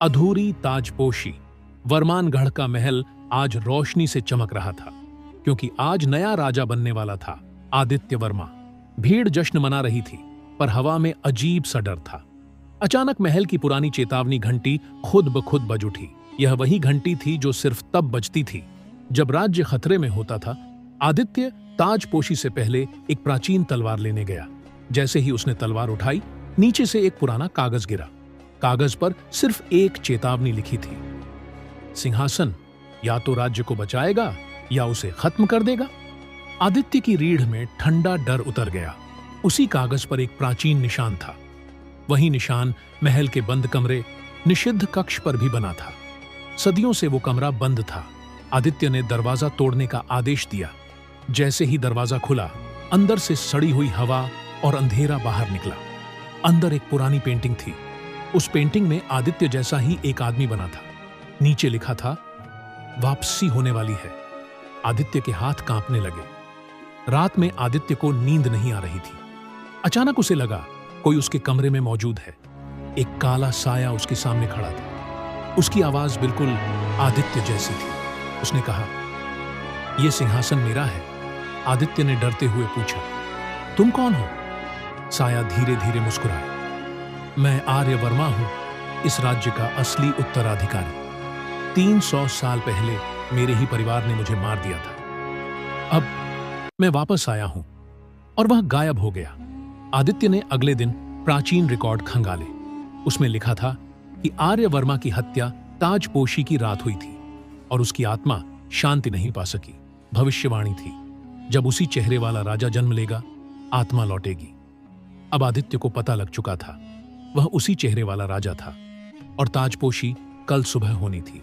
अधूरी ताजपोशी। वरमानगढ़ का महल आज रोशनी से चमक रहा था, क्योंकि आज नया राजा बनने वाला था, आदित्य वर्मा। भीड़ जश्न मना रही थी, पर हवा में अजीब सा डर था। अचानक महल की पुरानी चेतावनी घंटी खुद ब खुद बज उठी। यह वही घंटी थी जो सिर्फ तब बजती थी जब राज्य खतरे में होता था। आदित्य ताजपोशी से पहले एक प्राचीन तलवार लेने गया। जैसे ही उसने तलवार उठाई, नीचे से एक पुराना कागज गिरा। कागज पर सिर्फ एक चेतावनी लिखी थी, सिंहासन या तो राज्य को बचाएगा या उसे खत्म कर देगा। आदित्य की रीढ़ में ठंडा डर उतर गया। उसी कागज पर एक प्राचीन निशान था। वही निशान महल के बंद कमरे, निषिद्ध कक्ष पर भी बना था। सदियों से वो कमरा बंद था। आदित्य ने दरवाजा तोड़ने का आदेश दिया। जैसे ही दरवाजा खुला, अंदर से सड़ी हुई हवा और अंधेरा बाहर निकला। अंदर एक पुरानी पेंटिंग थी। उस पेंटिंग में आदित्य जैसा ही एक आदमी बना था। नीचे लिखा था, वापसी होने वाली है। आदित्य के हाथ कांपने लगे। रात में आदित्य को नींद नहीं आ रही थी। अचानक उसे लगा कोई उसके कमरे में मौजूद है। एक काला साया उसके सामने खड़ा था। उसकी आवाज बिल्कुल आदित्य जैसी थी। उसने कहा, यह सिंहासन मेरा है। आदित्य ने डरते हुए पूछा, तुम कौन हो? साया धीरे धीरे मुस्कुराया, मैं आर्य वर्मा हूं, इस राज्य का असली उत्तराधिकारी। 300 साल पहले मेरे ही परिवार ने मुझे मार दिया था। अब मैं वापस आया हूं। और वह गायब हो गया। आदित्य ने अगले दिन प्राचीन रिकॉर्ड खंगाले। उसमें लिखा था कि आर्य वर्मा की हत्या ताजपोशी की रात हुई थी और उसकी आत्मा शांति नहीं पा सकी। भविष्यवाणी थी, जब उसी चेहरे वाला राजा जन्म लेगा, आत्मा लौटेगी। अब आदित्य को पता लग चुका था, वह उसी चेहरे वाला राजा था और ताजपोशी कल सुबह होनी थी।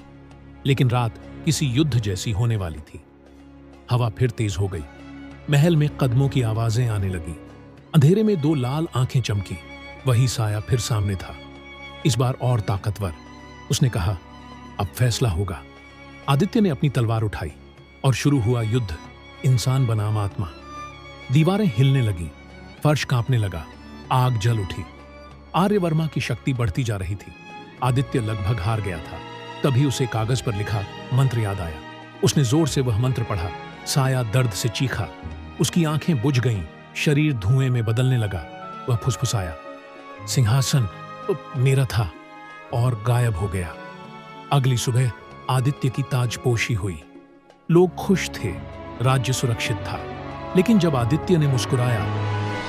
लेकिन रात किसी युद्ध जैसी होने वाली थी। हवा फिर तेज हो गई। महल में कदमों की आवाजें आने लगी। अंधेरे में 2 लाल आंखें चमकी। वही साया फिर सामने था, इस बार और ताकतवर। उसने कहा, अब फैसला होगा। आदित्य ने अपनी तलवार उठाई और शुरू हुआ युद्ध, इंसान बनाम आत्मा। दीवारें हिलने लगी, फर्श कांपने लगा, आग जल उठी। आर्यवर्मा की शक्ति बढ़ती जा रही थी। आदित्य लगभग हार गया था। तभी उसे कागज पर लिखा मंत्र याद आया। उसने जोर से वह मंत्र पढ़ा। साया दर्द से चीखा। उसकी आंखें बुझ गईं, शरीर धुएं में बदलने लगा। वह फुसफुसाया, सिंहासन मेरा था, और गायब हो गया। अगली सुबह आदित्य की ताजपोशी हुई। लोग खुश थे, राज्य सुरक्षित था। लेकिन जब आदित्य ने मुस्कुराया,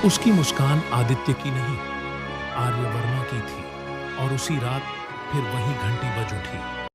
उसकी मुस्कान आदित्य की नहीं, आर्यवर्मा की थी। और उसी रात फिर वही घंटी बज उठी।